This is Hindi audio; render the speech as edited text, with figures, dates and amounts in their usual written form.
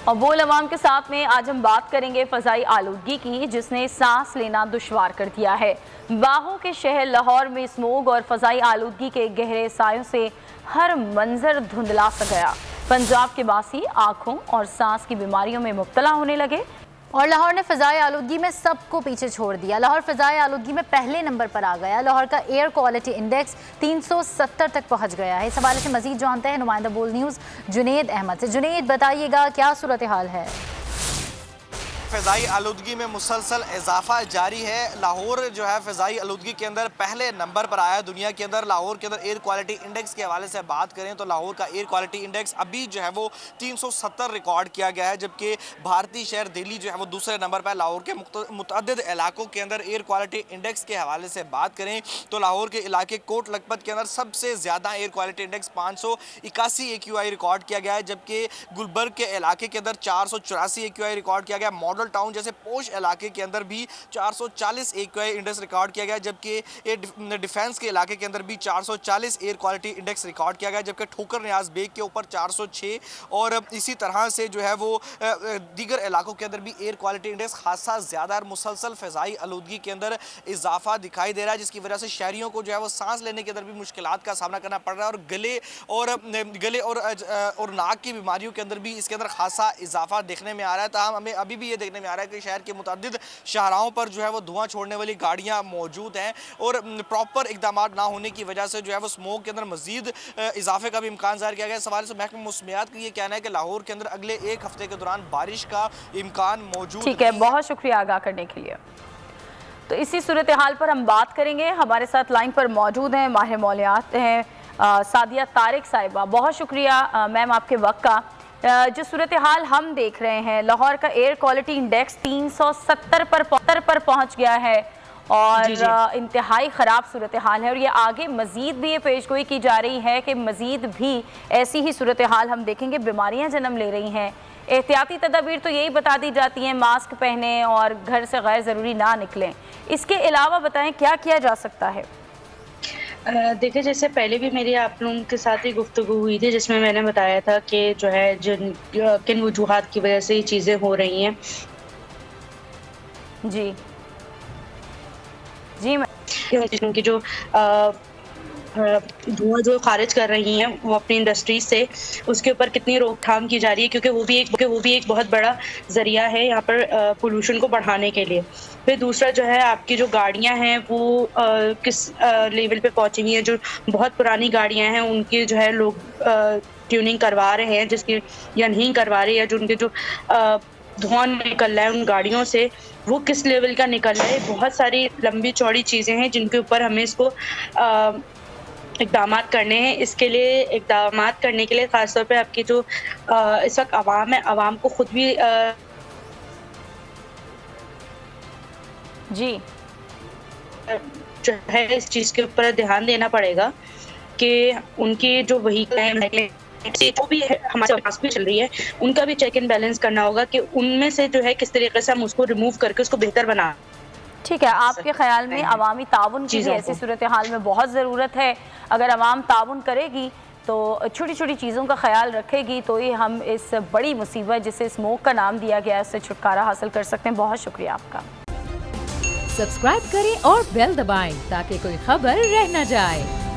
और बोल अवाम के साथ में आज हम बात करेंगे फ़ज़ाई आलूदगी की, जिसने सांस लेना दुश्वार कर दिया है। बाहों के शहर लाहौर में स्मोग और फ़ज़ाई आलूदगी के गहरे सायों से हर मंजर धुंधला सा गया। पंजाब के बासी आँखों और सांस की बीमारियों में मुब्तला होने लगे और लाहौर ने फ़ज़ाई आलूदगी में सबको पीछे छोड़ दिया। लाहौर फ़ज़ाई आलूदगी में पहले नंबर पर आ गया। लाहौर का एयर क्वालिटी इंडेक्स 370 तक पहुंच गया है। इस हवाले से मज़ीद जानते हैं नुमाइंदा बोल न्यूज़ जुनेद अहमद से। जुनेद, बताइएगा क्या सूरत हाल है? फ़ज़ाई आलूदगी में मुसलसल इजाफा जारी है। लाहौर जो है फ़ज़ाई आलूदगी के अंदर पहले नंबर पर आया दुनिया के अंदर। लाहौर के अंदर एयर क्वालिटी इंडेक्स के हवाले से बात करें तो लाहौर का एयर क्वालिटी इंडेक्स अभी जो है वो 370 रिकॉर्ड किया गया है, जबकि भारतीय शहर दिल्ली जो है वो दूसरे नंबर पर है। लाहौर के मुतअद्दिद इलाकों के अंदर एयर क्वालिटी इंडेक्स के हवाले से बात करें तो लाहौर के इलाके कोट लखपत के अंदर सबसे ज़्यादा air quality index 581 AQI record किया गया है, जबकि गुलबर्ग के इलाके के अंदर 484 AQI रिकॉर्ड किया गया। मॉडल टाउन जैसे पोश इलाके के अंदर भी 440 AQI इंडेक्स रिकॉर्ड किया गया, जबकि डिफेंस के इलाके के अंदर भी 440 एयर क्वालिटी इंडेक्स रिकॉर्ड किया गया, जबकि ठोकर न्याज बेग के ऊपर 406 और इसी तरह से जो है वो दीगर इलाकों के अंदर भी एयर क्वालिटी इंडेक्स खासा ज़्यादा और मुसलसल फ़ज़ाई आलूदगी के अंदर इजाफा दिखाई दे रहा है, जिसकी वजह से शहरियों को जो है वो सांस लेने के अंदर भी मुश्किलात का सामना करना पड़ रहा है और गले और नाक की बीमारियों के अंदर भी इसके अंदर खासा इजाफा देखने में आ रहा है। तो हमें अभी भी ये देखने में आ रहा है कि शहर के मुतअद्दिद शाहराहों पर जो है वो धुआं छोड़ने वाली गाड़ियां मौजूद हैं और प्रॉपर इकदाम ना होने की वजह से जो है वो स्मोक के अंदर मजीद इजाफे का भी इम्कान ज़ाहिर किया गया है। सवाल से महकमा मौसमियात का ये कहना है कि लाहौर के अंदर अगले एक हफ्ते के दौरान बारिश का इम्कान मौजूद। ठीक है, बहुत शुक्रिया आगाह करने के लिए। तो इसी सूरत हाल पर हम बात करेंगे। हमारे साथ लाइन पर मौजूद हैं माहिर मौलियात हैं सादिया तारिक साहिबा। बहुत शुक्रिया मैम आपके वक्त का। जो सूरत हाल हम देख रहे हैं, लाहौर का एयर क्वालिटी इंडेक्स 370 पर पहुंच गया है और इंतहाई ख़राब सूरत हाल है और ये आगे मज़ीद भी ये पेशगोई की जा रही है कि मज़ीद भी ऐसी ही सूरत हाल हम देखेंगे, बीमारियां जन्म ले रही हैं। एहतियाती तदाबीर तो यही बता दी जाती हैं, मास्क पहनें और घर से गैर ज़रूरी ना निकलें। इसके अलावा बताएं क्या किया जा सकता है? देखिए, जैसे पहले भी मेरी आप लोगों के साथ ही गुफ्तगू हुई थी, जिसमें मैंने बताया था कि जो है किन वजूहात की वजह से ये चीज़ें हो रही हैं। जी जी उनकी जो धुआं जो खारिज कर रही हैं वो अपनी इंडस्ट्रीज से, उसके ऊपर कितनी रोकथाम की जा रही है, क्योंकि वो भी एक बहुत बड़ा ज़रिया है यहाँ पर पोल्यूशन को बढ़ाने के लिए। फिर दूसरा जो है आपकी जो गाड़ियाँ हैं वो किस लेवल पे पहुँची हुई हैं। जो बहुत पुरानी गाड़ियाँ हैं उनकी जो है लोग ट्यूनिंग करवा रहे हैं, जिसकी या नहीं करवा रहे, या जो उनके जो धुआं निकल रहा है उन गाड़ियों से वो किस लेवल का निकल रहा है। बहुत सारी लंबी चौड़ी चीज़ें हैं जिनके ऊपर हमें इसको इक़दामात करने हैं। इसके लिए इक़दामात करने के लिए ख़ासतौर पे आपकी जो इस वक्त आवाम है, आवाम को खुद भी जी जो है इस चीज़ के ऊपर ध्यान देना पड़ेगा कि उनकी जो व्हीकल है जो भी हमारे पास भी चल रही है उनका भी चेक एंड बैलेंस करना होगा कि उनमें से जो है किस तरीके से हम उसको रिमूव करके उसको बेहतर बना। ठीक है, आपके ख्याल में अवामी ताउन की भी ऐसी सूरत हाल में बहुत ज़रूरत है? अगर अवाम ताउन करेगी तो छोटी छोटी चीज़ों का ख्याल रखेगी तो ही हम इस बड़ी मुसीबत जिसे स्मोक का नाम दिया गया है उससे छुटकारा हासिल कर सकते हैं। बहुत शुक्रिया आपका। सब्सक्राइब करें और बेल दबाएं ताकि कोई खबर रह न जाए।